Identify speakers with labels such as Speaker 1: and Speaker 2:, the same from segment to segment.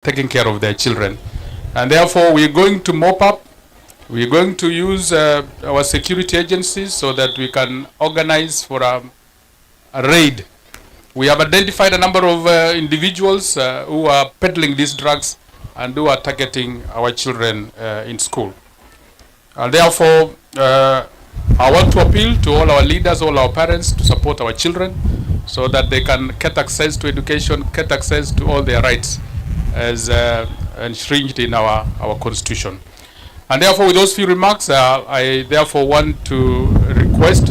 Speaker 1: taking care of their children. And therefore, we're going to mop up. We're going to use our security agencies so that we can organize for a raid. We have identified a number of individuals who are peddling these drugs and who are targeting our children in school. And therefore, I want to appeal to all our leaders, all our parents to support our children so that they can get access to education, get access to all their rights as enshrined in our constitution. And therefore, with those few remarks, I therefore want to request,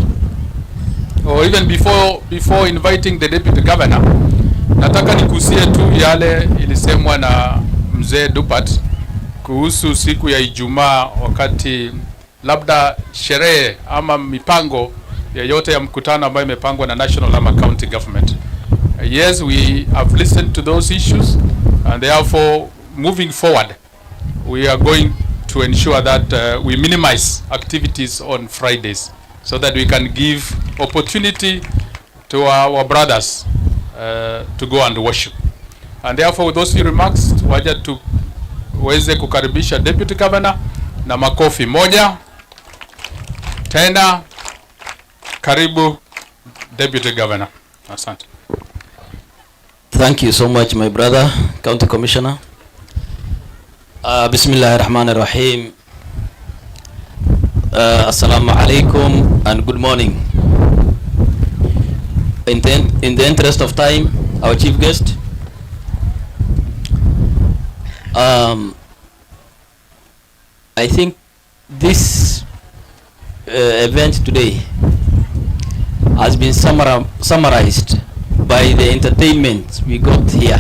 Speaker 1: or even before inviting the deputy governor, nataka nikusie tu yale ilisemwa na mzee Dupat kuhusu siku ya Ijumaa, wakati labda sherehe ama mipango yote ya mkutano ambayo imepangwa na national ama county government. Yes, we have listened to those issues, and therefore moving forward we are going to ensure that we minimize activities on Fridays so that we can give opportunity to our brothers to go and worship. And therefore, with those few remarks, waja tuweze kukaribisha deputy governor na makofi moja tena. Karibu deputy governor. Asante.
Speaker 2: Thank you so much, my brother, County Commissioner. Bismillahirrahmanirrahim. Assalamu alaikum and good morning. In the interest of time, our chief guest, I think this event today has been summarized by the entertainment we got here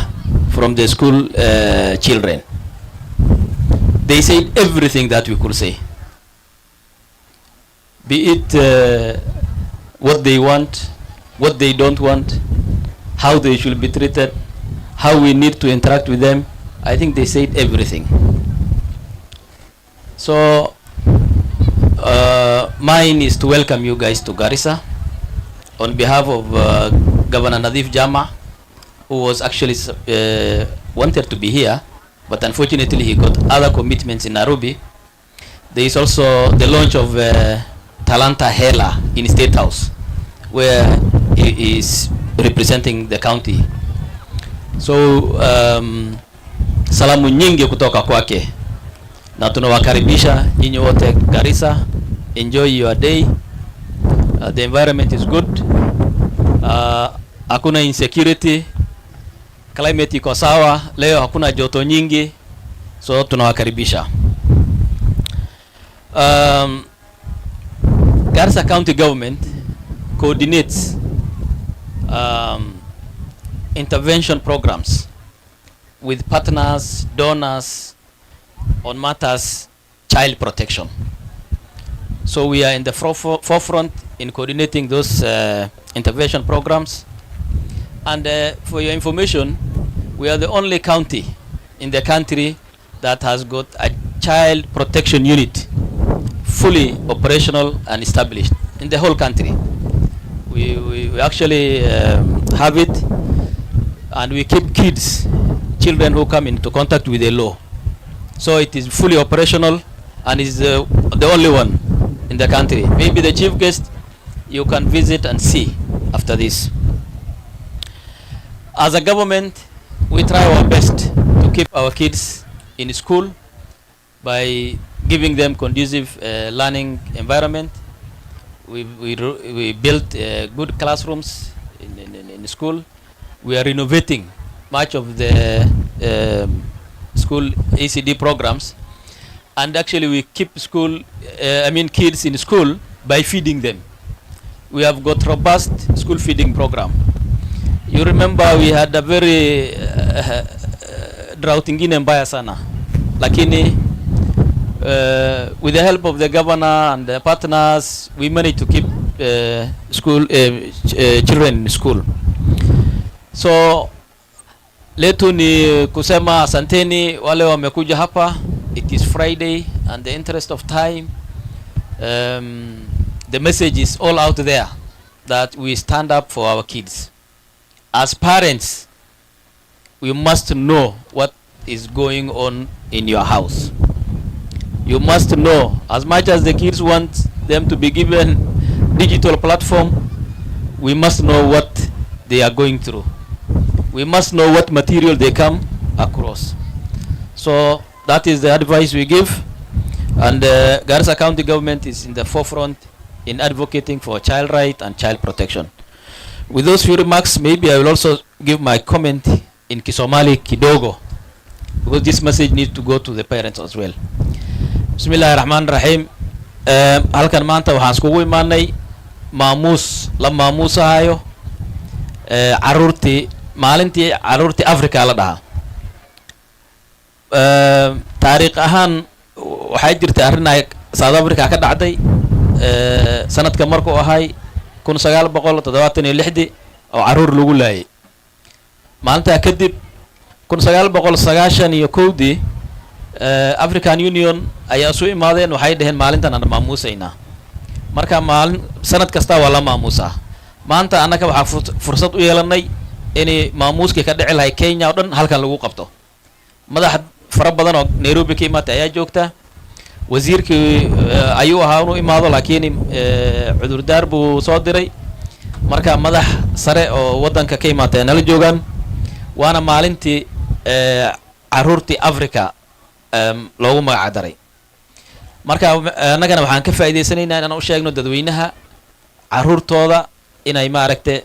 Speaker 2: from the school children. They said everything that we could say, be it what they want, what they don't want, how they should be treated, how we need to interact with them. I think they said everything. So mine is to welcome you guys to Garissa on behalf of Governor Nadhif Jama, who was actually wanted to be here, but unfortunately he got other commitments in Nairobi. There is also the launch of Talanta Hela in State House, where he is representing the county. So salamu nyingi kutoka kwake, na tunawakaribisha nyinyi wote Garissa. Enjoy your day. The environment is good. Hakuna insecurity. Climate iko sawa. Leo hakuna joto nyingi. So tunawakaribisha. Garissa County Government coordinates intervention programs with partners, donors on matters child protection. So we are in the forefront in coordinating those intervention programs. And for your information, we are the only county in the country that has got a child protection unit fully operational and established in the whole country. We actually have it, and we keep children who come into contact with the law. So it is fully operational and is the only one in the country. Maybe the chief guest, you can visit and see after this. As a government, we try our best to keep our kids in school by giving them conducive learning environment. We built good classrooms in school. We are renovating much of the school ACD programs, and actually we keep kids in school by feeding them. We have got robust school feeding program. You remember we had a very drought ingine mbaya sana, lakini with the help of the governor and the partners, we managed to keep children in school. So letu ni kusema asanteni wale wamekuja hapa. It is Friday, and the interest of time, the message is all out there that we stand up for our kids. As parents, we must know what is going on in your house. You must know, as much as the kids want them to be given digital platform, we must know what they are going through. We must know what material they come across. So that is the advice we give, and Garissa County government is in the forefront in advocating for child right and child protection. With those few remarks, maybe I will also give my comment in Kisomali kidogo, because this message needs to go to the parents as well. Bismillahirrahmanirrahim. Halkan maanta waxaan iskugu imaanay maamuus la maamuusahayo maalintii caruurtii Afrika la dhahaa. Taariikh ahaan waxay jirtay arrin ay South Africa ka dhacday sanadka markuu ahay 1976 oo caruur lagu laayay. Maalinta kadib 1991 African Union ayaa soo imaadeen, waxay dhaheen maalintan aan maamuusaynaa. Marka maalin sanad kasta waa la maamuusaa. Maanta annaka waxaa fursad u yeelanay in maamuuska ka dhici lahay Kenya oo dhan halkan lagu qabto. Madax fara badan oo Nairobi ka imaatay ayaa joogta. Wasiirkii ayuu ahaa inuu imaado, laakiin cudurdaar buu soo diray. Marka madax sare oo wadanka ka imaatay nala joogaan. Waana maalintii caruurtii Afrika loogu magac daray. Marka annagana waxaan ka faa'iideysanaynaa inaan u sheegno dadweynaha caruurtooda inay maaragtay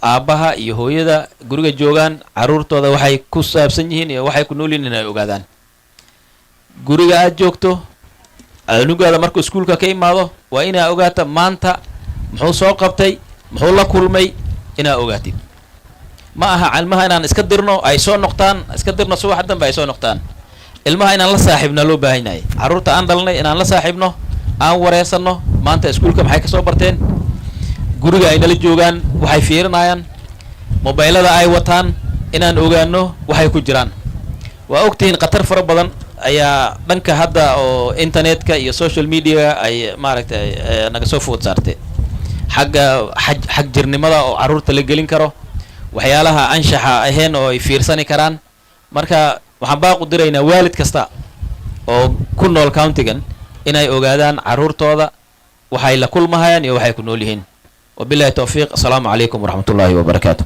Speaker 2: aabaha iyo hooyada guriga joogaan, caruurtooda waxay ku saabsan yihiin iyo waxay ku nool yihiin inay ogaadaan. Guriga aad joogto, anugaada markuu iskuulka ka imaado waa inaa ogaata maanta muxuu soo qabtay, muxuu la kulmay, inaa ogaatid. Ma aha ilmaha inaan iska dirno ay soo noqtaan, iska dirno subax dambe ay soo noqtaan. Ilmaha inaan la saaxiibno loo baahan yahay. Caruurta aan dhalnay inaan la saaxiibno, aan wareysano, maanta iskuulka maxay ka soo barteen, guriga ay nala joogaan, waxay fiirinayaan, mobilada ay wataan, inaan ogaano waxay ku jiraan. Waa ogtihiin khatar fara badan ayaa dhanka hadda oo internetka iyo social media ay maaragtay naga soo food saartay. Xag jirnimada oo caruurta la gelin karo, waxyaalaha anshaxa ahayn oo ay fiirsani karaan. Marka waxaan baaq u diraynaa waalid kasta oo ku nool countigan inay ogaadaan caruurtooda waxay la kulmayaan iyo waxay ku nool yihiin. Wabillahi tawfiiq. Assalaamu calaykum waraxmatullaahi wabarakaatuh.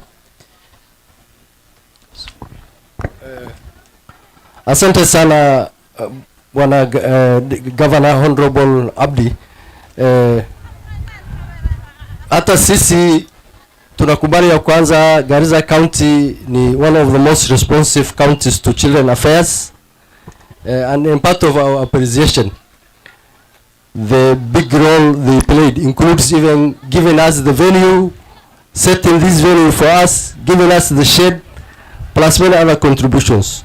Speaker 3: Asante sana Bwana Governor Honorable Abdi. Hata sisi tunakubali ya kwanza Garissa County ni one of the most responsive counties to children affairs, and in part of our appreciation the big role they played includes even giving us the venue, setting this venue for us, giving us the shed, plus many other contributions.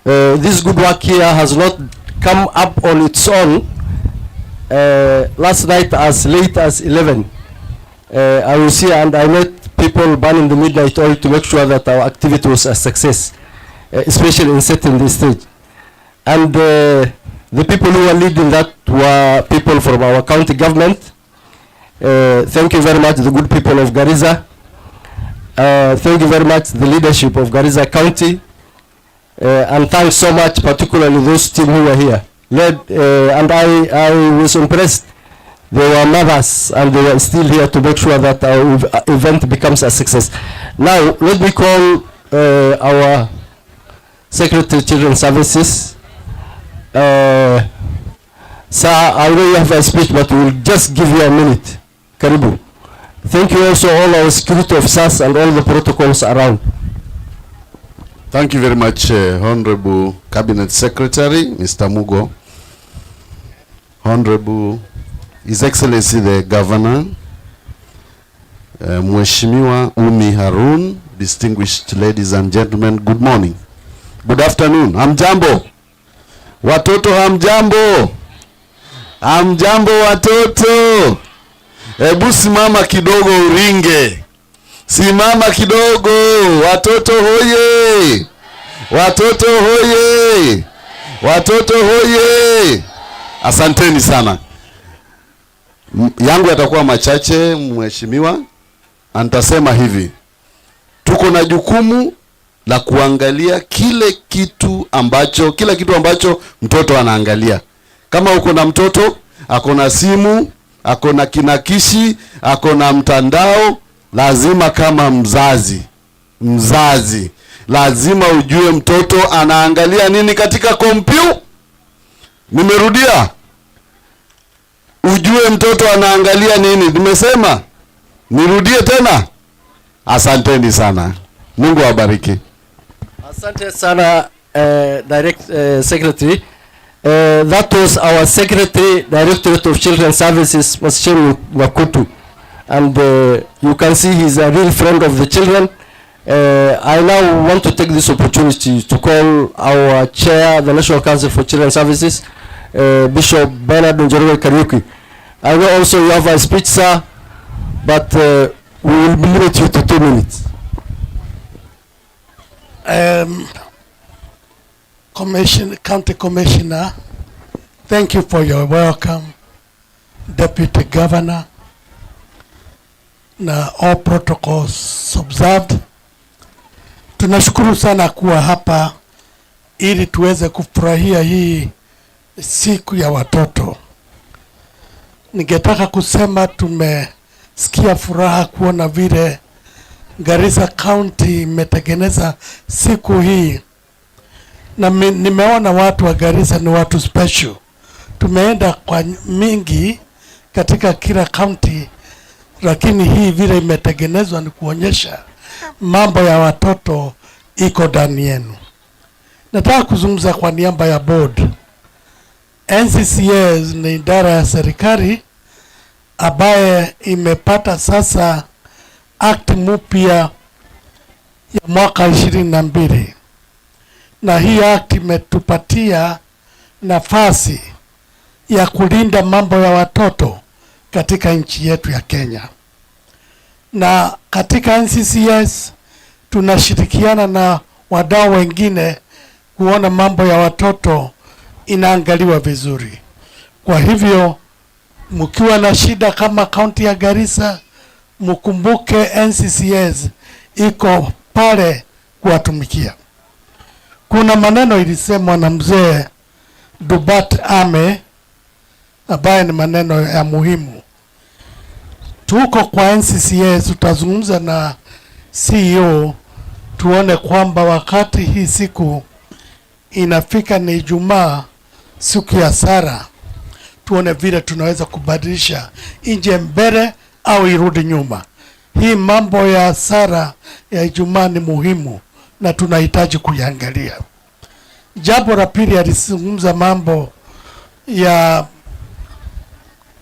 Speaker 3: This good work here has not come up on its own. Last night as late as 11 I was here and I met people burning the midnight oil to make sure that our activity was a success, especially in setting the stage. And the people who were leading that were people from our county government. Thank you very much, the good people of Garissa. Thank you very much, the leadership of Garissa County. And thanks so much, particularly those team who were here. And I was impressed. They were mothers and they were still here to make sure that our event becomes a success. Now, let me call our Secretary Children's Services. Sir, I know you have a speech, but we'll just give you a minute. Karibu. Thank you also all our security officers and all the protocols around.
Speaker 4: Thank you very much, Honorable Cabinet Secretary, Mr. Mugo. Honorable His Excellency the Governor, Mheshimiwa Umi Harun, distinguished ladies and gentlemen, good morning. Good afternoon. Hamjambo. Watoto hamjambo. Hamjambo watoto. Ebu simama kidogo uringe. Simama kidogo. Watoto hoye. Watoto hoye. Watoto hoye. Asanteni sana. Yangu yatakuwa machache, mheshimiwa. Nitasema hivi. Tuko na jukumu la kuangalia kila kitu ambacho mtoto anaangalia. Kama uko na mtoto ako na simu, ako na kinakishi, ako na mtandao, lazima kama mzazi lazima ujue mtoto anaangalia nini katika kompyuta. Nimerudia, ujue mtoto anaangalia nini. Nimesema nirudie tena. Asanteni sana, Mungu awabariki.
Speaker 3: Asante sana, Secretary. That was our Secretary, Directorate of Children's Services, Mr. Wakutu. And you can see he's a real friend of the children. I now want to take this opportunity to call our chair, the National Council for Children's Services, Bishop Bernard Njoroge Kariuki. I know also you have a speech, sir, but we will limit you to 2 minutes.
Speaker 5: County Commissioner, thank you for your welcome. Deputy Governor, na all protocols observed. Tunashukuru sana kuwa hapa ili tuweze kufurahia hii siku ya watoto. Ningetaka kusema tumesikia furaha kuona vile Garissa County imetengeneza siku hii, na nimeona watu wa Garissa ni watu special. Tumeenda kwa mingi katika kila county, lakini hii vile imetengenezwa ni kuonyesha mambo ya watoto iko ndani yenu. Nataka kuzungumza kwa niaba ya board. NCCS ni idara ya serikali ambaye imepata sasa act mpya ya mwaka 22, na hii act imetupatia nafasi ya kulinda mambo ya watoto katika nchi yetu ya Kenya. Na katika NCCS tunashirikiana na wadau wengine kuona mambo ya watoto inaangaliwa vizuri. Kwa hivyo mkiwa na shida kama kaunti ya Garissa, mkumbuke NCCS iko pale kuwatumikia. Kuna maneno ilisemwa na mzee Dubat Ame ambaye ni maneno ya muhimu. Tuko kwa NCCS, tutazungumza na CEO tuone kwamba wakati hii siku inafika ni Ijumaa, siku ya Sara, tuone vile tunaweza kubadilisha nje mbele au irudi nyuma. Hii mambo ya Sara ya Ijumaa ni muhimu na tunahitaji kuiangalia. Jambo la pili, alizungumza mambo ya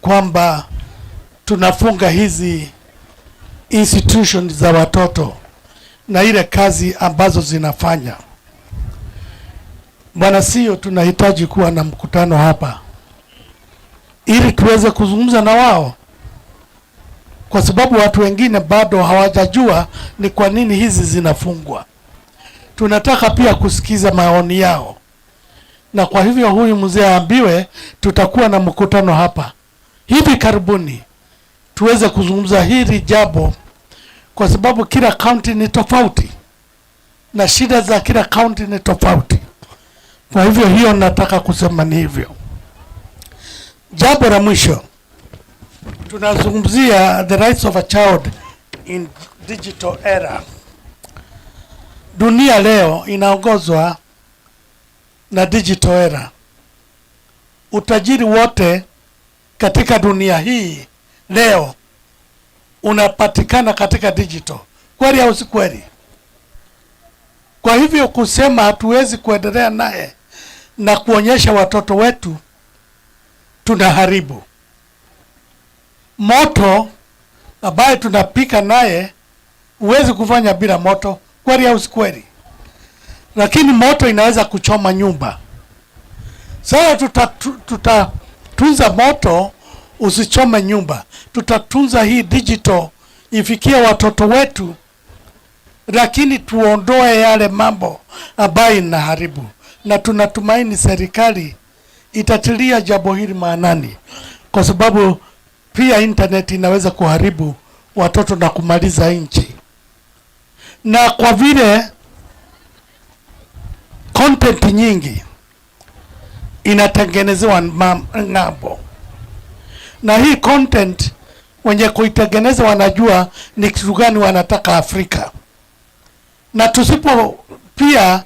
Speaker 5: kwamba tunafunga hizi institutions za watoto na ile kazi ambazo zinafanya. Bwana CEO, tunahitaji kuwa na mkutano hapa ili tuweze kuzungumza na wao, kwa sababu watu wengine bado hawajajua ni kwa nini hizi zinafungwa. Tunataka pia kusikiza maoni yao, na kwa hivyo huyu mzee aambiwe tutakuwa na mkutano hapa hivi karibuni tuweze kuzungumza hili jambo, kwa sababu kila county ni tofauti na shida za kila county ni tofauti. Kwa hivyo hiyo nataka kusema ni hivyo. Jambo la mwisho, tunazungumzia the rights of a child in digital era. Dunia leo inaongozwa na digital era. Utajiri wote katika dunia hii leo unapatikana katika digital. Kweli au si kweli? Kwa hivyo kusema hatuwezi kuendelea naye na kuonyesha watoto wetu, tunaharibu. Moto ambaye tunapika naye huwezi kufanya bila moto. Kweli au si kweli? Lakini moto inaweza kuchoma nyumba. Sasa tutatunza moto usichome nyumba. Tutatunza hii digital ifikie watoto wetu, lakini tuondoe yale mambo ambayo inaharibu. Na tunatumaini serikali itatilia jambo hili maanani, kwa sababu pia internet inaweza kuharibu watoto na kumaliza nchi. Na kwa vile content nyingi inatengenezewa ng'ambo, na hii content wenye kuitengeneza wanajua ni kitu gani wanataka Afrika, na tusipo pia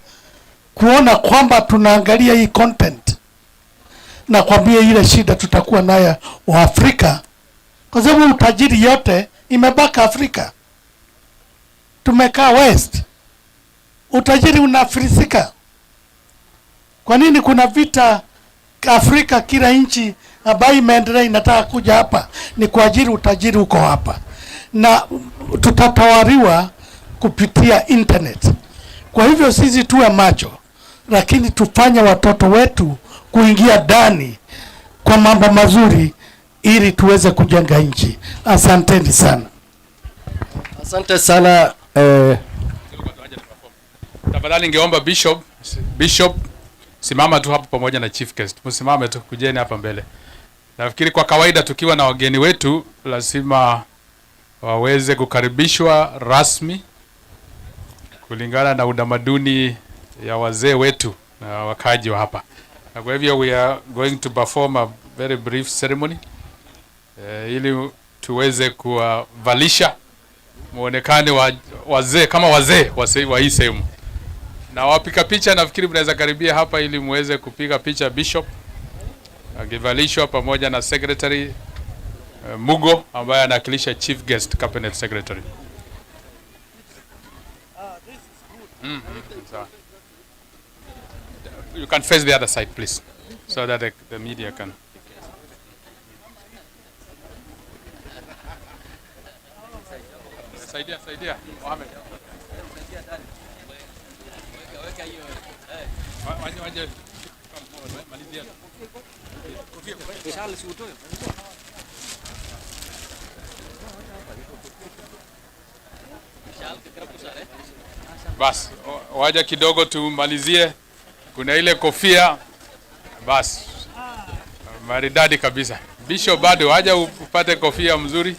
Speaker 5: kuona kwamba tunaangalia hii content na kwambia ile shida tutakuwa nayo wa Afrika, kwa sababu utajiri yote imebaka Afrika. Tumekaa West, utajiri unafirisika. Kwa nini kuna vita Afrika? Kila nchi ambayo imeendelea inataka kuja hapa, ni kwa ajili utajiri uko hapa, na tutatawaliwa kupitia internet. Kwa hivyo sisi tuwe macho, lakini tufanye watoto wetu kuingia ndani kwa mambo mazuri ili tuweze kujenga nchi. Asanteni sana.
Speaker 3: Asante sana.
Speaker 1: Tafadhali ningeomba Bishop simama tu hapo pamoja na chief guest. Msimame tu, kujeni hapa mbele. Nafikiri kwa kawaida tukiwa na wageni wetu lazima waweze kukaribishwa rasmi kulingana na utamaduni ya wazee wetu na wakaji wa hapa. Na kwa hivyo we are going to perform a very brief ceremony ili tuweze kuwavalisha muonekane wa wazee kama wazee wa hii sehemu. Na wapika picha nafikiri mnaweza karibia hapa ili muweze kupiga picha Bishop akivalishwa pamoja na Secretary Mugo ambaye anawakilisha Chief Guest Cabinet Secretary. So, you can face the other side please so that the media can. Saidia Mohamed. Bas, waja kidogo tumalizie. Kuna ile kofia. Bas. Maridadi kabisa. Bishop bado waja upate kofia mzuri.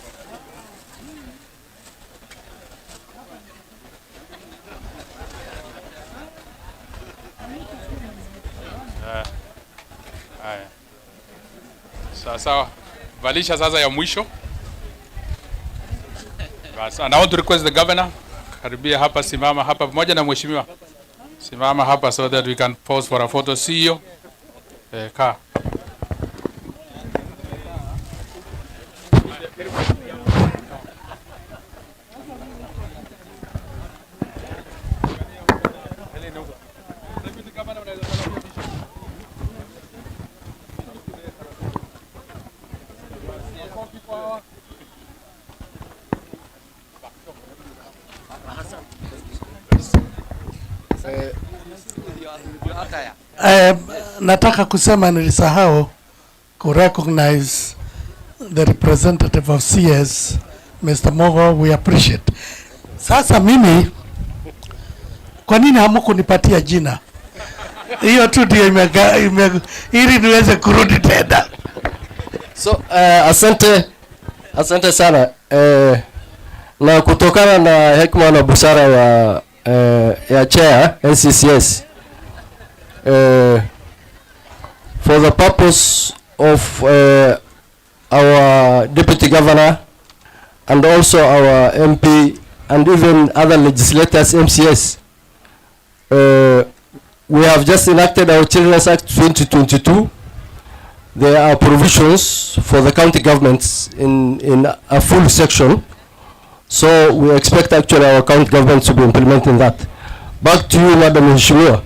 Speaker 1: Sawa, valisha sasa ya mwisho. Bas, and I want to request the governor karibia hapa, simama hapa pamoja na mheshimiwa. Simama hapa so that we can pose for a photo. CEO ka
Speaker 5: nataka kusema nilisahau ku recognize the representative of CS Mr. Mogo, we appreciate. Sasa mimi, kwa nini hamkunipatia jina? Hiyo tu ndio ili niweze kurudi tena.
Speaker 3: So asante sana. Na kutokana na hekima na busara ya chair NCCS, for the purpose of our deputy governor and also our MP and even other legislators, MCS, we have just enacted our Children's Act 2022. There are provisions for the county governments in a full section. So we expect actually our county government to be implementing that. Back to you, Madam Mheshimiwa.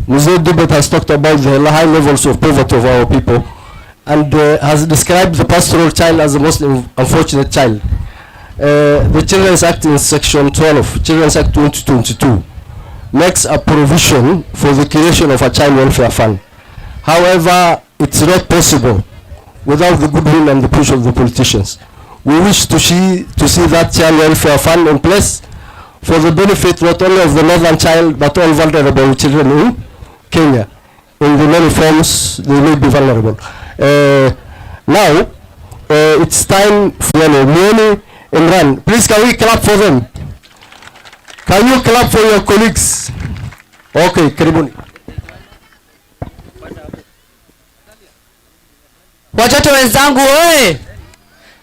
Speaker 3: Mzee Dubet has talked about the high levels of poverty of our people and has described the pastoral child as the most unfortunate child. The Children's Act in Section 12, Children's Act 2022, makes a provision for the creation of a child welfare fund. However, it's not possible without the goodwill and the push of the politicians. We wish to see that child welfare fund in place for the benefit not only of the northern child but all vulnerable children in Kenya. In the many forms they may be vulnerable. Now, it's time for Mwene and Ran. Please, can we clap for them? Can you clap for your colleagues? Okay, karibuni.
Speaker 6: Watoto wenzangu, oe!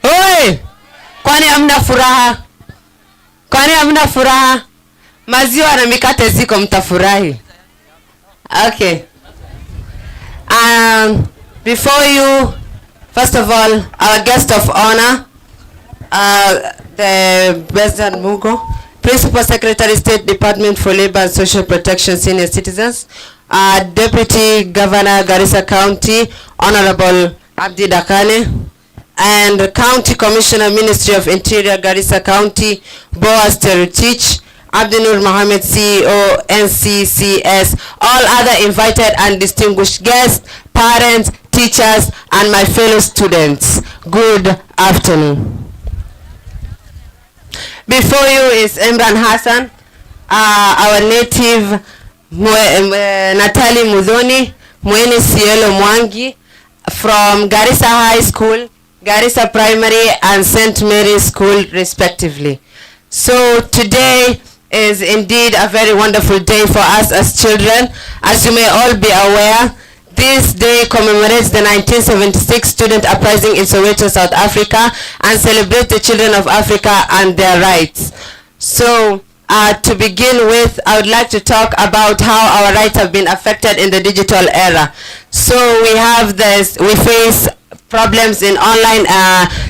Speaker 6: Oe! Kwani hamna furaha? Kwani hamna furaha? Maziwa na mikate ziko, mtafurahi. Okay. Before you, first of all, our guest of honor, the President Mugo, Principal Secretary, State Department for Labor and Social Protection, Senior Citizens, Deputy Governor, Garissa County, Honorable Abdi Dakane, and County Commissioner, Ministry of Interior, Garissa County, Boaz Terutich, Abdinur Mohammed, CEO, NCCS, all other invited and distinguished guests, parents, teachers, and my fellow students. Good afternoon. Before you is Imran Hassan, our native Natali Mudhoni, Mweni Sielo Mwangi, from Garissa High School, Garissa Primary, and St. Mary's School, respectively. So today is indeed a very wonderful day for us as children. As you may all be aware, this day commemorates the 1976 student uprising in Soweto, South Africa, and celebrates the children of Africa and their rights. So, to begin with, I would like to talk about how our rights have been affected in the digital era. So we have this, we face problems in online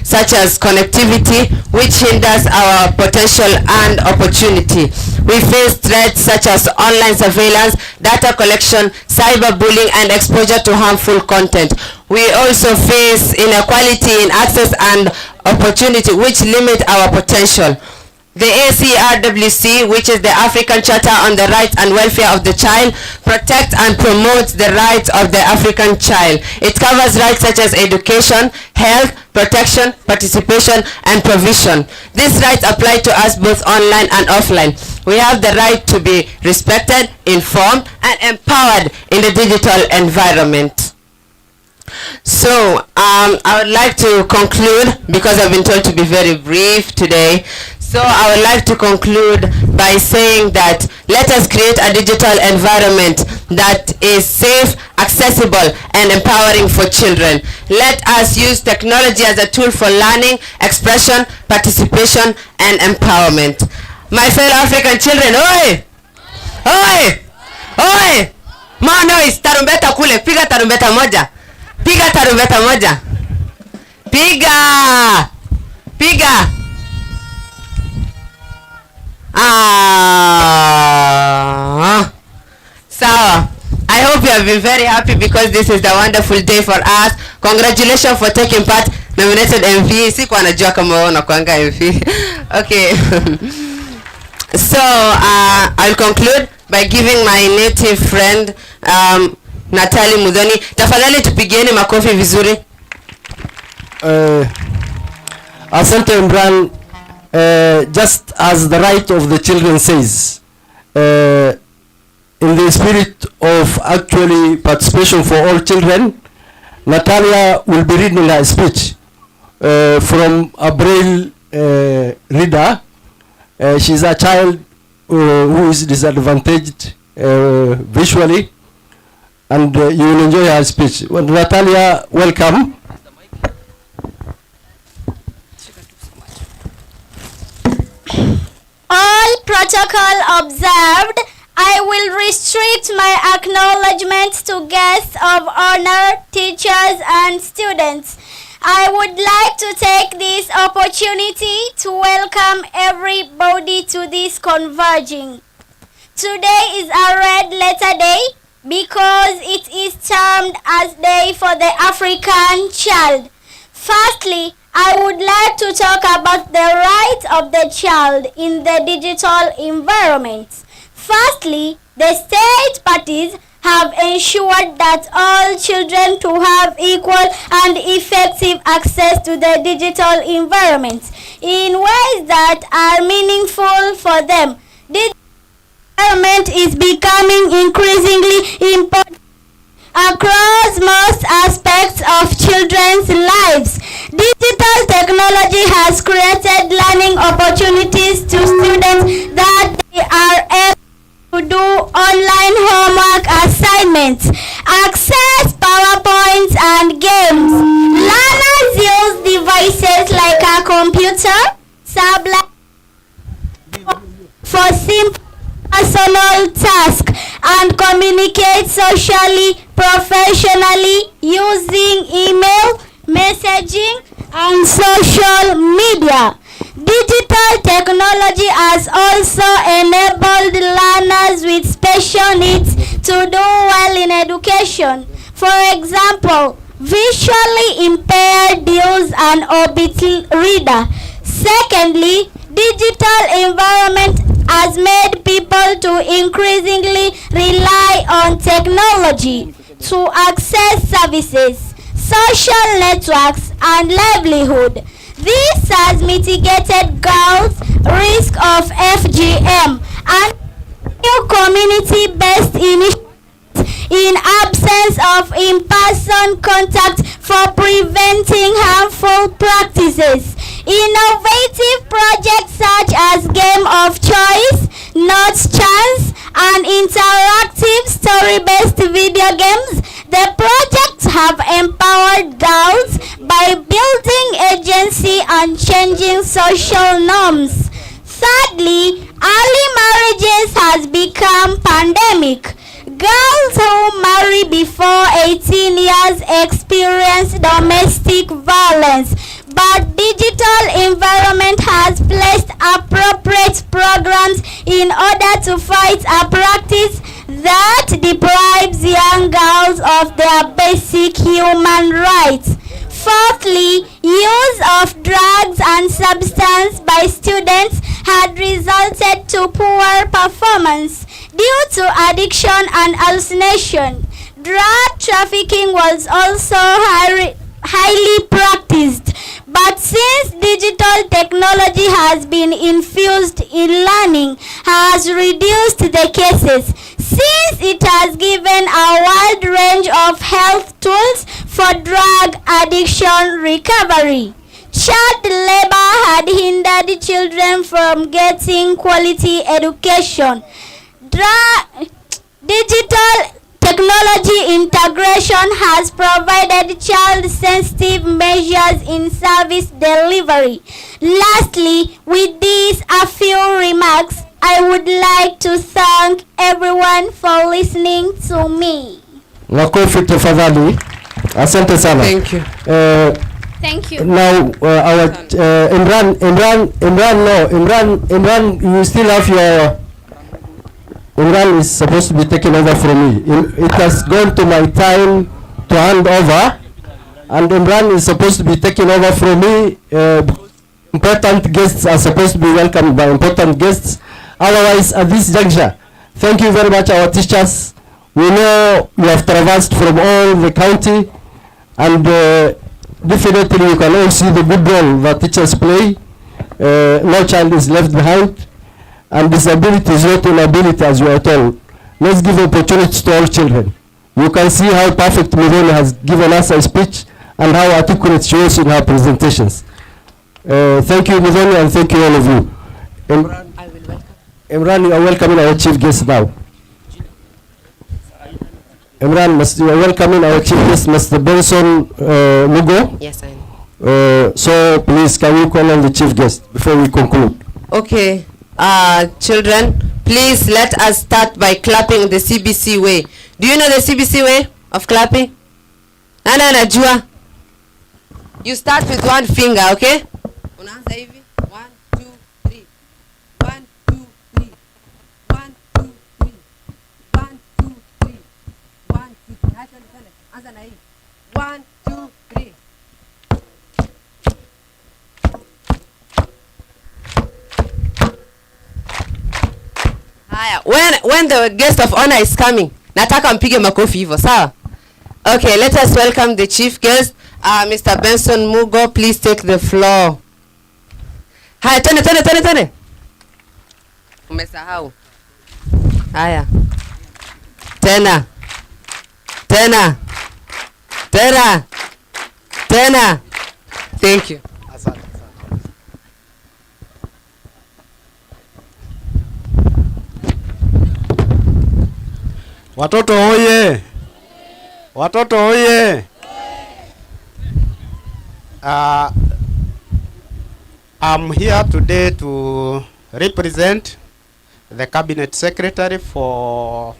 Speaker 6: such as connectivity, which hinders our potential and opportunity. We face threats such as online surveillance, data collection, cyberbullying, and exposure to harmful content. We also face inequality in access and opportunity, which limit our potential. The ACRWC, which is the African Charter on the Rights and Welfare of the Child, protects and promotes the rights of the African child. It covers rights such as education, health, protection, participation, and provision. These rights apply to us both online and offline. We have the right to be respected, informed, and empowered in the digital environment. So, I would like to conclude, because I've been told to be very brief today. So I would like to conclude by saying that let us create a digital environment that is safe, accessible, and empowering for children. Let us use technology as a tool for learning, expression, participation, and empowerment. My fellow African children, oi! Oi! Oi! Ma noise, tarumbeta kule, piga tarumbeta moja. Piga tarumbeta moja. Piga! Piga! So I hope you have been very happy because this is the wonderful day for us. Congratulations for taking part. Nominated MP. Siku anajua kama wewe unakuanga MP. Okay. So I'll conclude by giving my native friend Natali Mudhoni. Tafadhali tupigieni makofi vizuri.
Speaker 3: Asante Imran. Just as the right of the children says, in the spirit of actually participation for all children, Natalia will be reading her speech from a Braille reader. She's a child who is disadvantaged visually, and you will enjoy her speech. Well, Natalia, welcome.
Speaker 7: All protocol observed, I will restrict my acknowledgements to guests of honor, teachers, and students. I would like to take this opportunity to welcome everybody to this converging. Today is a red letter day because it is termed as Day for the African Child. Firstly, I would like to talk about the rights of the child in the digital environment. Firstly, the state parties have ensured that all children to have equal and effective access to the digital environment in ways that are meaningful for them. This environment is becoming increasingly important across most aspects of children's lives. Digital technology has created learning opportunities to students that they are able to do online homework assignments, access PowerPoints and games, computer, tablet for simple personal tasks and communicate socially, professionally using email, messaging, and social media. Digital technology has also enabled learners with special needs to do well in education. For example, visually impaired use an Orbit reader. Secondly, digital environment has made people to increasingly rely on technology to access services, social networks, and livelihood. This has mitigated girls' risk of FGM and new community-based initiatives in absence of in-person contact for preventing harmful practices. Innovative projects such as Game of Choice, Notes Chance, and interactive story-based video games. The projects have empowered girls by building agency and changing social norms. Thirdly, early marriages has become pandemic. Girls who marry before 18 years experience domestic violence, but digital environment has placed appropriate programs in order to fight a practice that deprives young girls of their basic human rights. Fourthly, use of drugs and substance by students had resulted to poor performance due to addiction and hallucination. Drug trafficking was also highly practiced, but since digital technology has been infused in learning, has reduced the cases, since it has given a wide range of health tools for drug addiction recovery. Child labor had hindered children from getting quality education. Digital technology integration has provided child-sensitive measures in service delivery. Lastly, with these a few remarks, I would like to thank everyone for listening to me.
Speaker 3: Makofi tafadhali. Asante sana.
Speaker 6: Thank you.
Speaker 7: Thank you.
Speaker 3: Now our Imran, you still have your. Imran is supposed to be taken over from me. It has gone to my time to hand over, and Imran is supposed to be taken over from me. Important guests are supposed to be welcomed by important guests. Otherwise, at this juncture, thank you very much, our teachers. We know you have traversed from all the county, and definitely you can all see the good role that teachers play. No child is left behind, and disability is not inability, as you are told. Let's give opportunities to all children. You can see how perfect Mironi has given us a speech and how articulate she was in her presentations. Thank you, Mironi, and thank you all of you. Imran, you are welcoming our chief guest now. Imran, you are welcoming our chief guest, Mr. Benson Mugo.
Speaker 6: Yes, I know.
Speaker 3: So please, can you call on the chief guest before we conclude?
Speaker 6: Okay, children, please let us start by clapping the CBC way. Do you know the CBC way of clapping? Nana najua. You start with one finger, okay? Unaanza hivi. 1, 2, 3. 1, 2, 3. 1, 2, 3. 1, 2, 3. 1, 2, 3. Anza na hii. 1, 2, 3. Haya, when the guest of honor is coming, nataka mpige makofi hivyo, sawa? Okay, let us welcome the chief guest, Mr. Benson Mugo. Please take the floor. Haya, tene. Umesahau. Haya. Tena. Thank you.
Speaker 8: Watoto hoye! Watoto hoye! I'm here today to represent the Cabinet Secretary for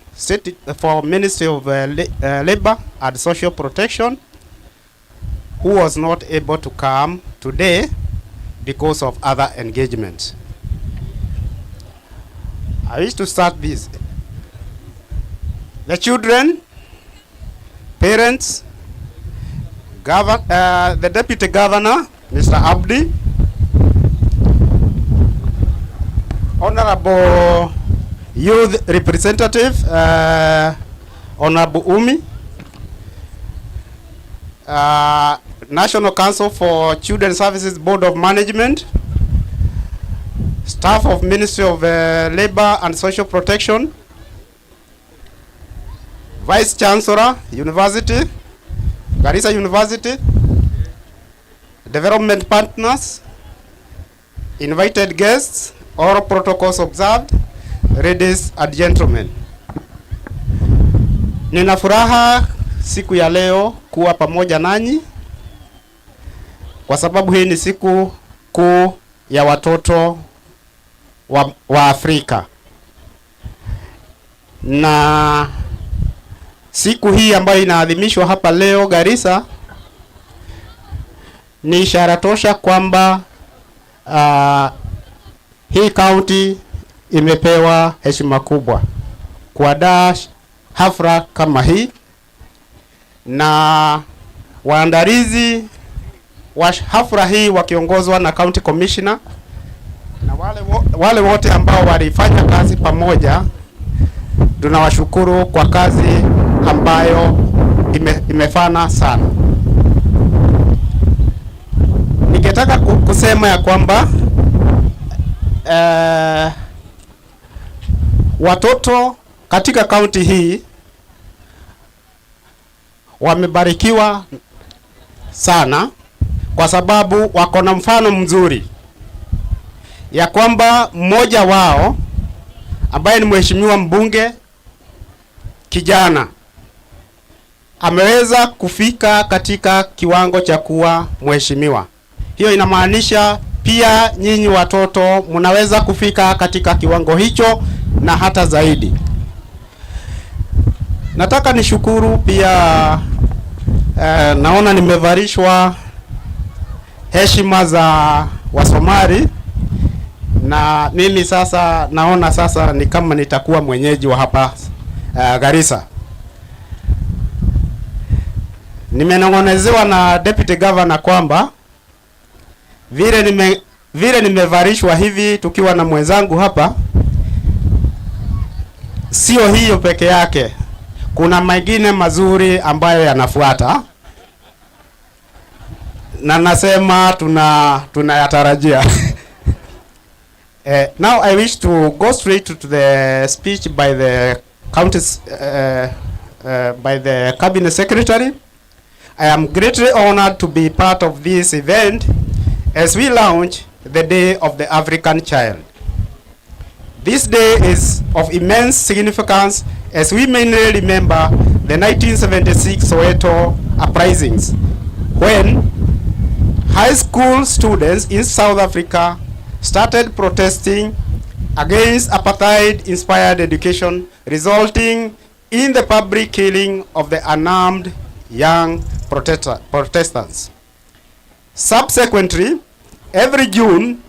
Speaker 8: Ministry of Labor and Social Protection, who was not able to come today because of other engagements. I wish to start this. The children, parents, the Deputy Governor, Mr. Abdi, Honorable Youth Representative, Honorable Umi, National Council for Children Services Board of Management, staff of Ministry of Labor and Social Protection, Vice Chancellor, University, Garissa University, development partners, invited guests, all protocols observed, ladies and gentlemen. Nina furaha siku ya leo kuwa pamoja nanyi kwa sababu hii ni siku kuu ya watoto wa Afrika. Na siku hii ambayo inaadhimishwa hapa leo Garissa ni ishara tosha kwamba hii county imepewa heshima kubwa kuandaa hafla kama hii, na waandalizi wa hafla hii wakiongozwa na County Commissioner na wale wote ambao walifanya kazi pamoja, tunawashukuru kwa kazi ambayo imefana sana. Ningetaka kusema ya kwamba watoto katika kaunti hii wamebarikiwa sana kwa sababu wako na mfano mzuri ya kwamba mmoja wao ambaye ni mheshimiwa mbunge kijana ameweza kufika katika kiwango cha kuwa mheshimiwa. Hiyo inamaanisha pia nyinyi watoto mnaweza kufika katika kiwango hicho na hata zaidi. Nataka nishukuru pia naona nimevarishwa heshima za Wasomali, na mimi sasa naona sasa ni kama nitakuwa mwenyeji wa hapa Garissa. Nimenong'onezewa na Deputy Governor kwamba vile nimevarishwa hivi tukiwa na mwenzangu hapa, sio hiyo peke yake, kuna mengine mazuri ambayo yanafuata, na nasema tunayatarajia. Now I wish to go straight to the speech by the by the Cabinet Secretary. I am greatly honored to be part of this event as we launch the Day of the African Child. This day is of immense significance as we mainly remember the 1976 Soweto uprisings, when high school students in South Africa started protesting against apartheid-inspired education, resulting in the public killing of the unarmed young protestants. Subsequently, every June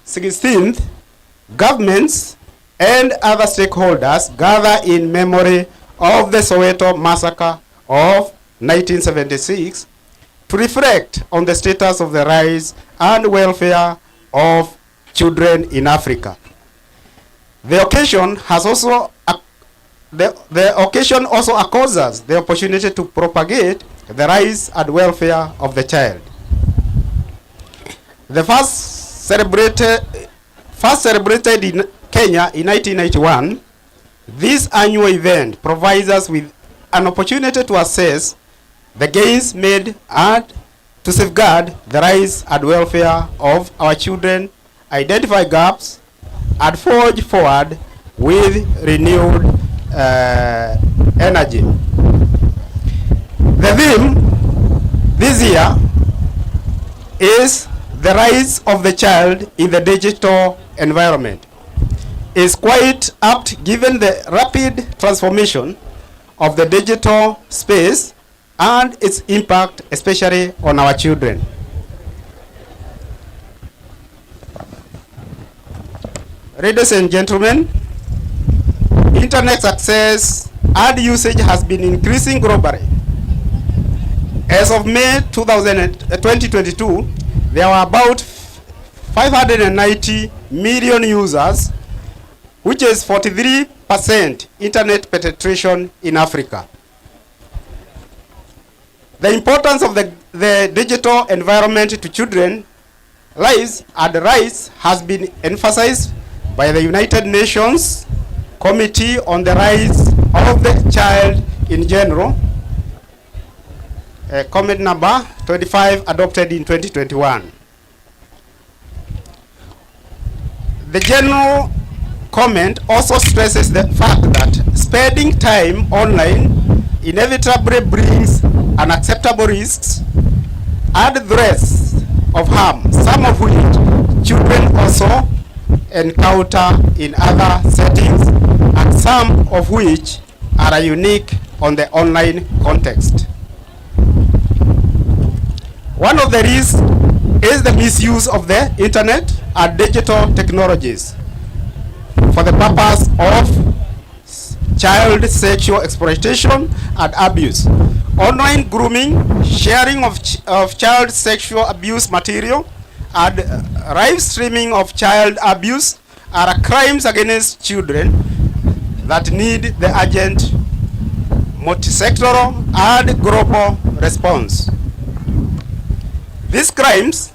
Speaker 8: 16th, governments and other stakeholders gather in memory of the Soweto massacre of 1976 to reflect on the status of the rights and welfare of children in Africa. The occasion has also the occasion also accords us the opportunity to propagate the rights and welfare of the child. The first celebrated in Kenya in 1991, this annual event provides us with an opportunity to assess the gains made and to safeguard the rights and welfare of our children, identify gaps, and forge forward with renewed energy. The theme this year is the rise of the child in the digital environment is quite apt given the rapid transformation of the digital space and its impact especially on our children. Ladies and gentlemen, internet access and usage has been increasing globally. As of May 2022, there were about 590 million users, which is 43% internet penetration in Africa. The importance of the digital environment to children's lives and rights has been emphasized by the United Nations Committee on the Rights of the Child in General, comment number 25 adopted in 2021. The general comment also stresses the fact that spending time online inevitably brings unacceptable risks and threats of harm, some of which children also encounter in other settings, and some of which are unique on the online context. One of the risks is the misuse of the internet and digital technologies for the purpose of child sexual exploitation and abuse. Online grooming, sharing of child sexual abuse material, and live streaming of child abuse are crimes against children that need the urgent multisectoral and global response. These crimes,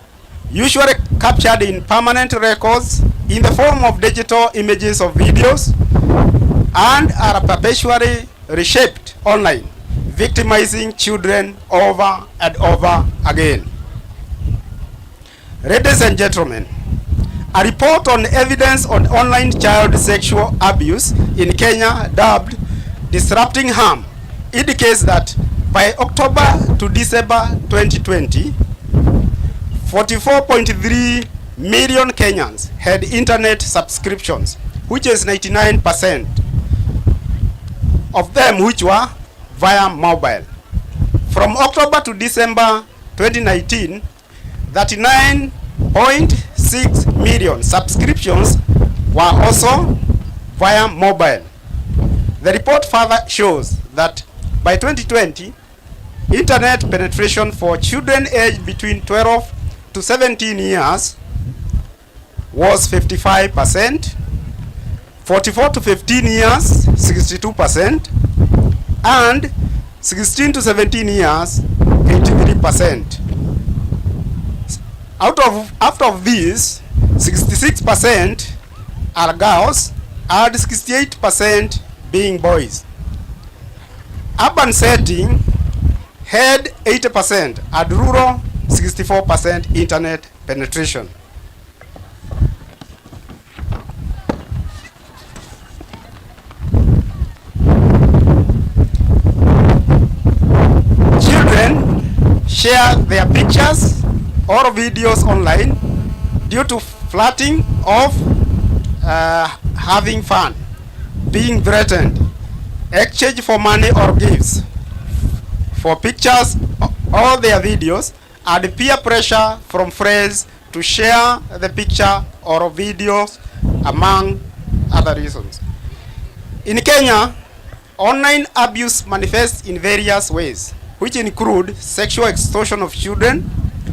Speaker 8: usually captured in permanent records in the form of digital images or videos, and are perpetually reshaped online, victimizing children over and over again. Ladies and gentlemen, a report on evidence on online child sexual abuse in Kenya, dubbed Disrupting Harm, indicates that by October to December 2020, 44.3 million Kenyans had internet subscriptions, which is 99% of them which were via mobile. From October to December 2019, 39.6 million subscriptions were also via mobile. The report further shows that by 2020, internet penetration for children aged between 12 to 17 years was 55%, 44 to 15 years 62%, and 16 to 17 years 83%. Out of these, 66% are girls and 68% being boys. Urban setting had 80% and rural 64% internet penetration. Children share their pictures or videos online due to flirting of having fun, being threatened, exchange for money or gifts for pictures or their videos, and peer pressure from friends to share the picture or videos, among other reasons. In Kenya, online abuse manifests in various ways, which include sexual extortion of children,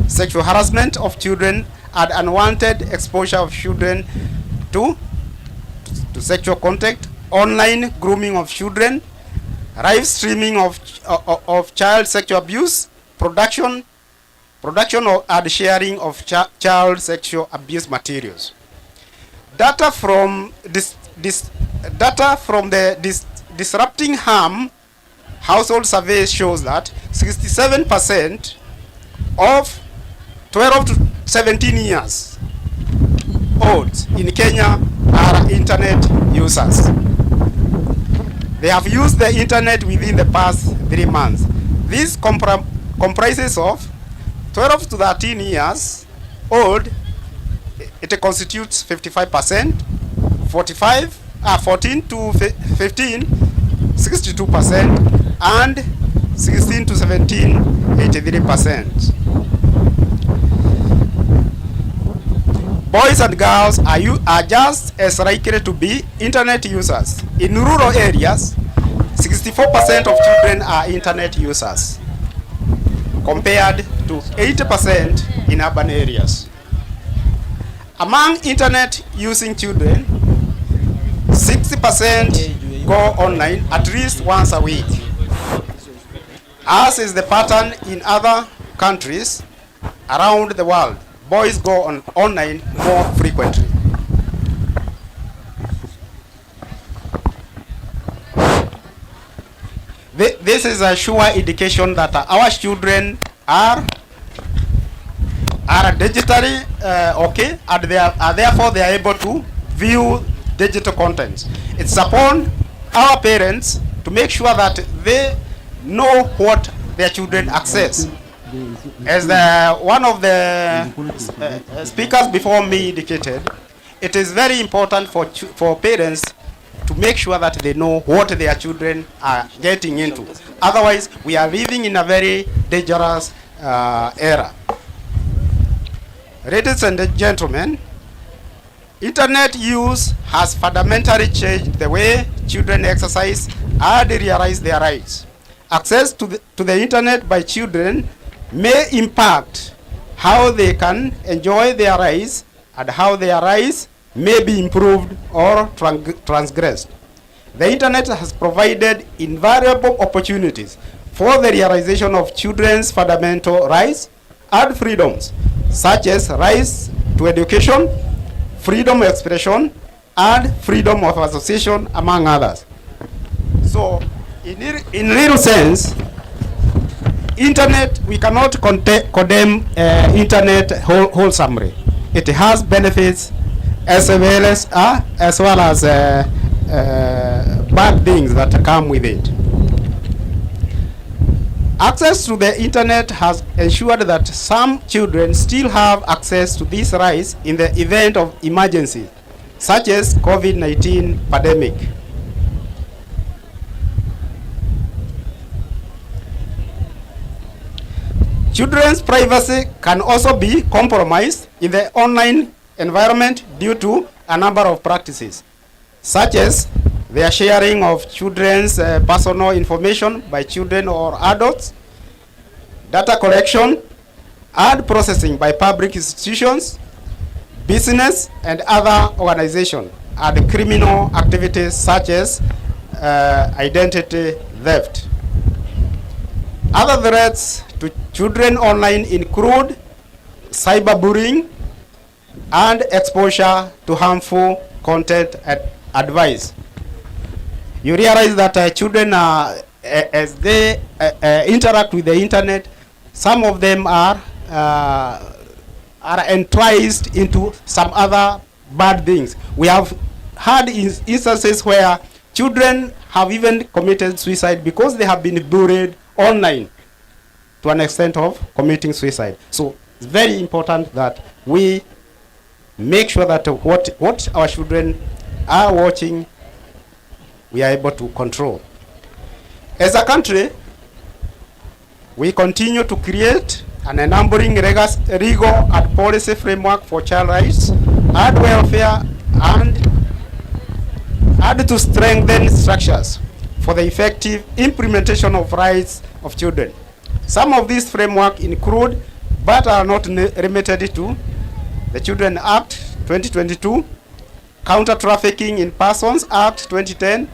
Speaker 8: sexual harassment of children, and unwanted exposure of children to sexual contact, online grooming of children, live streaming of child sexual abuse, production and sharing of child sexual abuse materials. Data from the Disrupting Harm household survey shows that 67% of 12 to 17 years olds in Kenya are internet users. They have used the internet within the past 3 months. This comprises of 12 to 13 years old, it constitutes 55%, 14 to 15, 62%, and 16 to 17, 83%. Boys and girls are just as likely to be internet users. In rural areas, 64% of children are internet users, compared to 80% in urban areas. Among internet using children, 60% go online at least once a week, as is the pattern in other countries around the world. Boys go online more frequently. This is a sure indication that our children are digitally okay, and therefore they are able to view digital content. It's upon our parents to make sure that they know what their children access. As one of the speakers before me indicated, it is very important for parents to make sure that they know what their children are getting into. Otherwise, we are living in a very dangerous era. Ladies and gentlemen, internet use has fundamentally changed the way children exercise and realize their rights. Access to the internet by children may impact how they can enjoy their rights and how their rights may be improved or transgressed. The internet has provided invaluable opportunities for the realization of children's fundamental rights and freedoms, such as rights to education, freedom of expression, and freedom of association, among others. So, in real sense, internet, we cannot condemn internet wholesomely. It has benefits as well as bad things that come with it. Access to the internet has ensured that some children still have access to these rights in the event of emergency, such as COVID-19 pandemic. Children's privacy can also be compromised in the online environment due to a number of practices, such as the sharing of children's personal information by children or adults, data collection and processing by public institutions, business and other organizations, and criminal activities such as identity theft. Other threats to children online include cyberbullying and exposure to harmful content and advice. You realize that children as they interact with the internet, some of them are enticed into some other bad things. We have had instances where children have even committed suicide because they have been bullied online to an extent of committing suicide. So it's very important that we make sure that what our children are watching, we are able to control. As a country, we continue to create an enabling legal and policy framework for child rights and welfare, and to strengthen structures for the effective implementation of rights of children. Some of these framework include, but are not limited to, the Children Act 2022, Counter Trafficking in Persons Act 2010,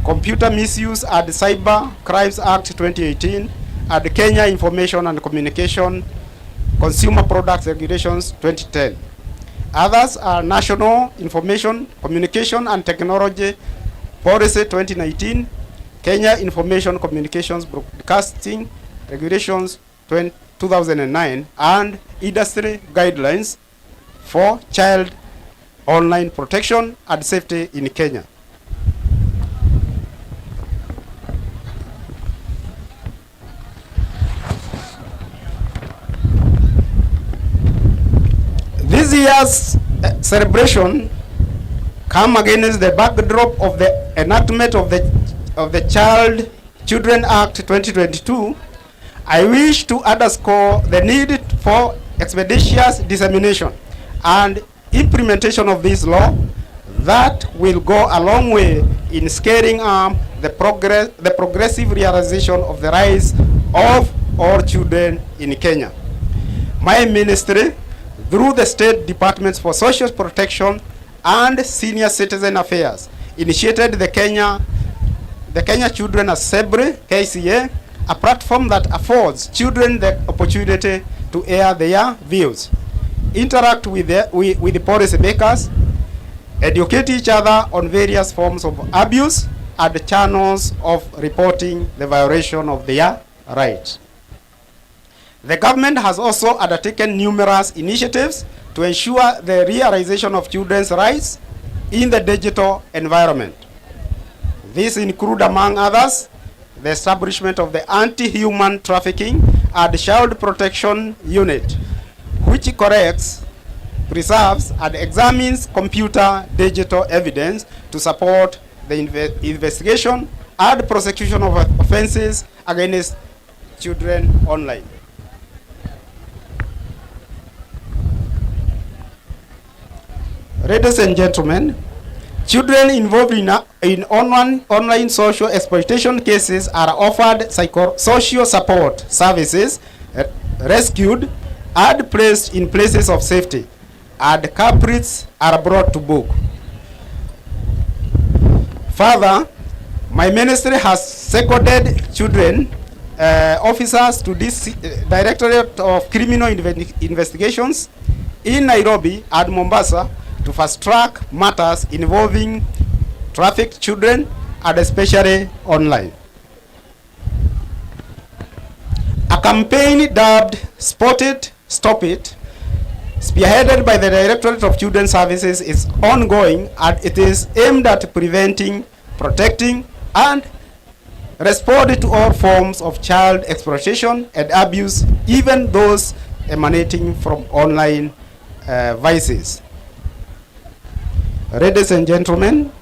Speaker 8: Computer Misuse and Cyber Crimes Act 2018, and the Kenya Information and Communication Consumer Products Regulations 2010. Others are National Information, Communication and Technology Policy 2019, Kenya Information Communications Broadcasting Regulations 2009, and Industry Guidelines for Child Online Protection and Safety in Kenya. year's celebration come against the backdrop of the enactment of the Children Act 2022. I wish to underscore the need for expeditious dissemination and implementation of this law that will go a long way in scaling the progressive realization of the rights of all children in Kenya. My ministry, through the State Departments for Social Protection and Senior Citizen Affairs, initiated the Kenya Children Assembly, KCA, a platform that affords children the opportunity to air their views, interact with the policy makers, educate each other on various forms of abuse and channels of reporting the violation of their rights. The government has also undertaken numerous initiatives to ensure the realization of children's rights in the digital environment. These include, among others, the establishment of the Anti-Human Trafficking and Child Protection Unit, which collects, preserves, and examines computer digital evidence to support the investigation and prosecution of offenses against children online. Ladies and gentlemen, children involved in online social exploitation cases are offered social support services, rescued, and placed in places of safety, and culprits are brought to book. Further, my ministry has seconded children officers to this Directorate of Criminal Investigations in Nairobi and Mombasa to fast-track matters involving trafficked children, and especially online. A campaign dubbed Spot It, Stop It, spearheaded by the Directorate of Children's Services, is ongoing, and it is aimed at preventing, protecting, and responding to all forms of child exploitation and abuse, even those emanating from online vices. Ladies and gentlemen,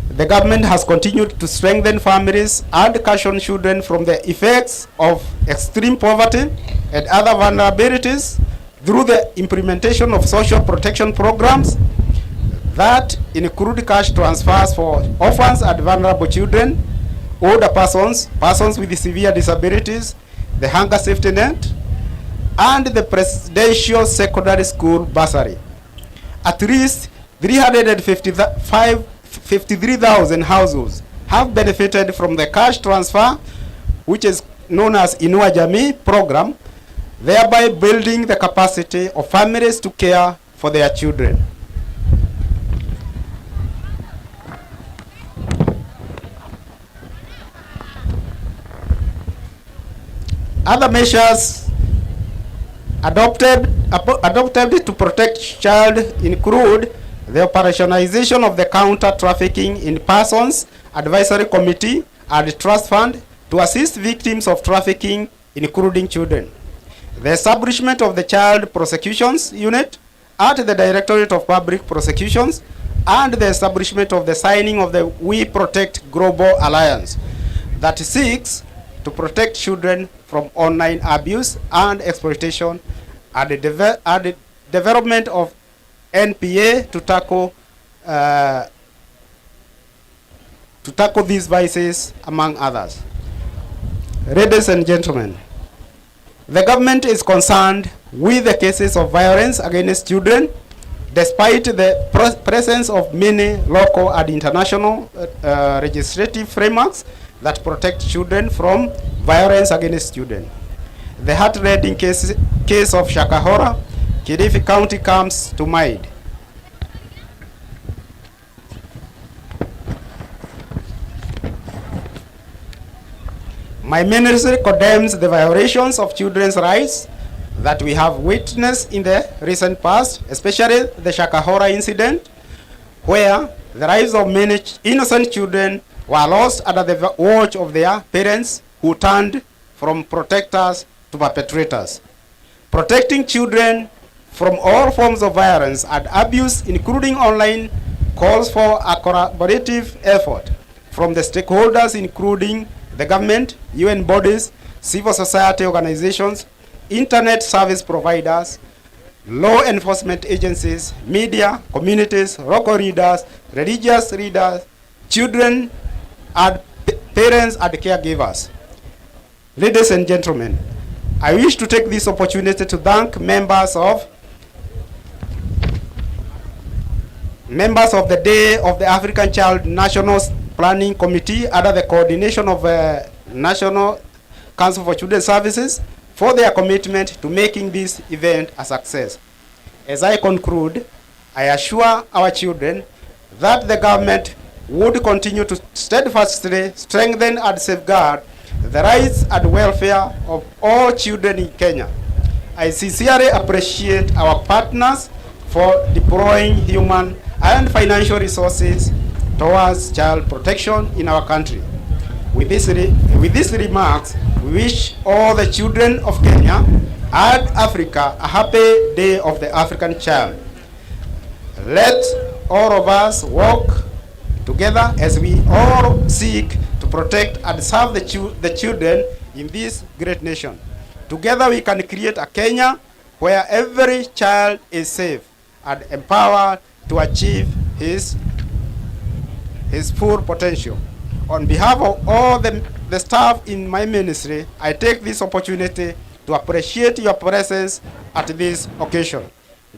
Speaker 8: the government has continued to strengthen families and caution children from the effects of extreme poverty and other vulnerabilities through the implementation of social protection programs that include cash transfers for orphans and vulnerable children, older persons, persons with severe disabilities, the hunger safety net, and the presidential secondary school bursary. At least 353,000 households have benefited from the cash transfer, which is known as Inua Jamii program, thereby building the capacity of families to care for their children. Other measures adopted to protect child include the operationalization of the Counter Trafficking in Persons Advisory Committee and Trust Fund to assist victims of trafficking, including children, the establishment of the Child Prosecutions Unit at the Directorate of Public Prosecutions, and the establishment of the signing of the We Protect Global Alliance that seeks to protect children from online abuse and exploitation, and the development of NPA to tackle these vices, among others. Ladies and gentlemen, the government is concerned with the cases of violence against children, despite the presence of many local and international legislative frameworks that protect children from violence against children. The heart-rending case of Shakahola, Kilifi County comes to mind. My ministry condemns the violations of children's rights that we have witnessed in the recent past, especially the Shakahola incident, where the lives of many innocent children were lost under the watch of their parents, who turned from protectors to perpetrators. Protecting children from all forms of violence and abuse, including online, calls for a collaborative effort from the stakeholders, including the government, UN bodies, civil society organizations, internet service providers, law enforcement agencies, media, communities, local leaders, religious leaders, children, and parents and caregivers. Ladies and gentlemen, I wish to take this opportunity to thank members of the Day of the African Child National Planning Committee under the coordination of National Council for Children's Services for their commitment to making this event a success. As I conclude, I assure our children that the government would continue to steadfastly strengthen and safeguard the rights and welfare of all children in Kenya. I sincerely appreciate our partners for deploying human and financial resources towards child protection in our country. With these remarks, we wish all the children of Kenya and Africa a happy Day of the African Child. Let all of us work together as we all seek to protect and serve the children in this great nation. Together we can create a Kenya where every child is safe and empowered to achieve his full potential. On behalf of all the staff in my ministry, I take this opportunity to appreciate your presence at this occasion.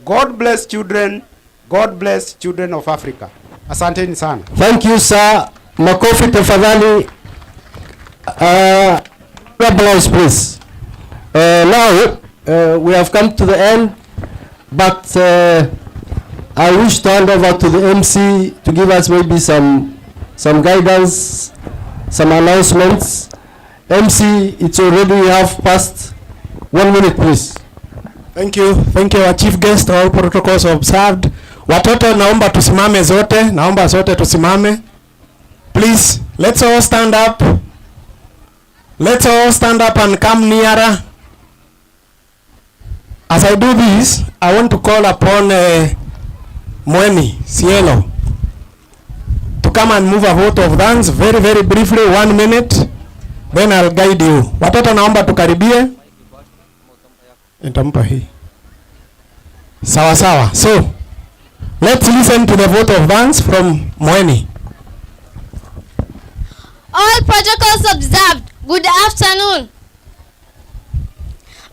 Speaker 8: God bless children. God bless children of Africa. Asanteni sana.
Speaker 3: Thank you, sir. Makofi tafadhali. Applause, please. Now, we have come to the end, but I wish to hand over to the MC to give us maybe some guidance, some announcements. MC, it's already half past. 1 minute, please.
Speaker 9: Thank you. Thank you, our chief guest. All protocols observed. Watoto naomba tusimame zote. Naomba zote tusimame. Please, let's all stand up. Let's all stand up and come nearer. As I do this, I want to call upon Mweni Cielo to come and move a vote of thanks very, very briefly, 1 minute. Then I'll guide you. Watoto naomba tukaribie. Nitampa hii. Sawa sawa. So, let's listen to the vote of thanks from Mweni.
Speaker 7: All protocols observed. Good afternoon.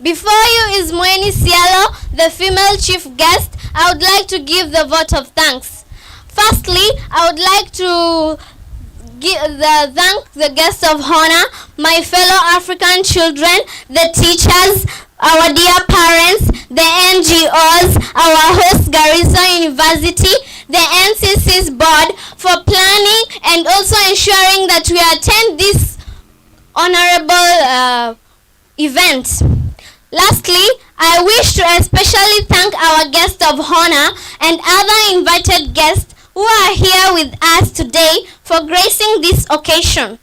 Speaker 7: Before you is Mweni Cielo, the female chief guest. I would like to give the vote of thanks. Firstly, I would like to thank the guests of honor, my fellow African children, the teachers, our dear parents, the NGOs, our host Garissa University, the NCC's board for planning and also ensuring that we attend this honorable event. Lastly, I wish to especially thank our guests of honor and other invited guests who are here with us today for gracing this occasion.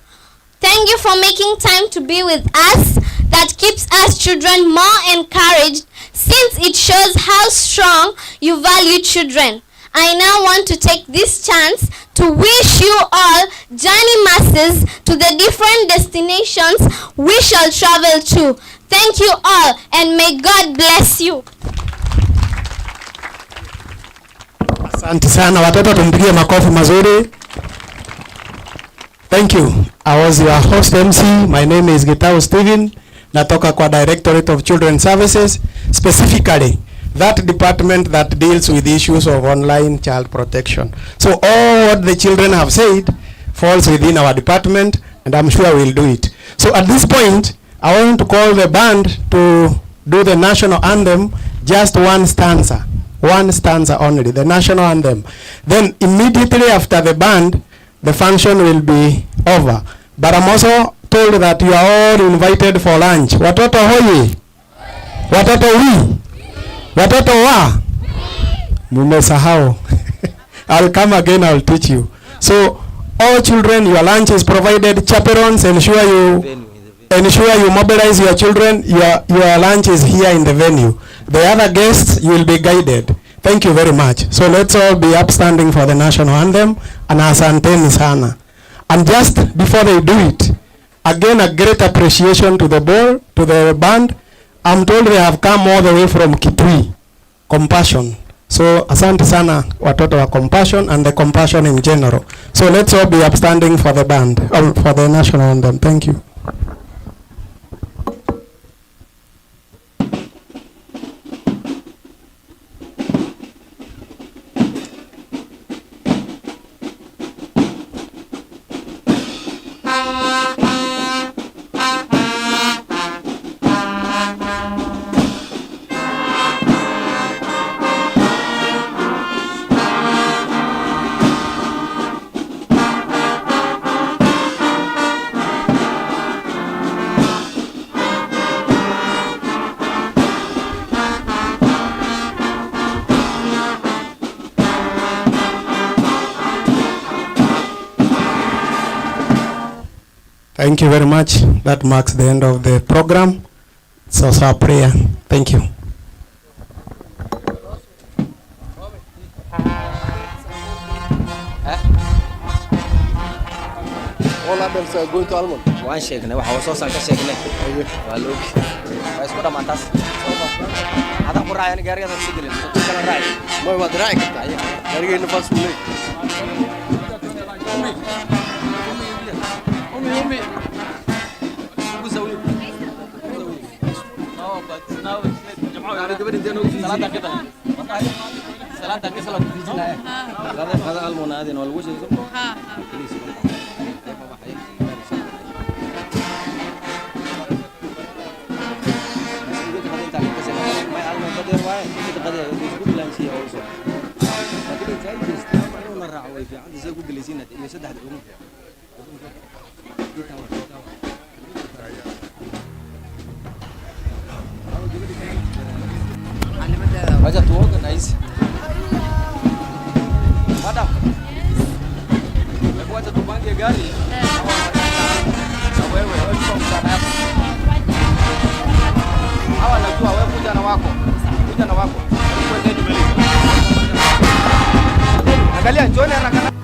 Speaker 7: Thank you for making time to be with us. That keeps us children more encouraged since it shows how strong you value children. I now want to take this chance to wish you all journey masses to the different destinations we shall travel to. Thank you all and may God bless you.
Speaker 9: Asante sana watoto, tumpigie makofi mazuri. Thank you. I was your host MC. My name is Gitao Steven. Natoka kwa Directorate of Children's Services, specifically that department that deals with issues of online child protection. So all what the children have said falls within our department, and I'm sure we'll do it. So at this point, I want to call the band to do the national anthem, just one stanza only, the national anthem. Then immediately after the band, the function will be over. But I'm also told that you are all invited for lunch. Watoto hoye? Watoto wi? Watoto wa? Mumesahau. I'll come again, I'll teach you. So all children, your lunch is provided. Chaperones, ensure you ensure you mobilize your children. Your lunch is here in the venue. The other guests, you will be guided. Thank you very much. So let's all be upstanding for the national anthem and asanteni sana. And just before they do it, again a great appreciation to the board, to the band. I'm told they have come all the way from Kitui, Compassion. So asante sana watoto wa Compassion and the Compassion in general. So let's all be upstanding for the band, for the national anthem. Thank you. Thank you very much. That marks the end of the program. It's also a prayer. Thank you.
Speaker 3: All adults are going to Almond.
Speaker 2: Waan sheegnay waxa soo san ka sheegnay. Waa loo way isku dhamaantaas. Hada ku raayaan gaariga si gelin. Kala raay.
Speaker 3: Ma wad raay kartaa. Gaariga inuu fas fulay.
Speaker 2: Umi. Gusawi. No, but now jamacada aan gabadhin deeno salaada ka tahay. Salaada ka salaad ku jilaa. Hada Almond aadin wal wajhi. Wajah tu organize. Madam. Wajah tu panggil gari. Wewe sana hapo. Hawa najua wewe kuja na wako. Kuja na wako. Angalia njoni haraka.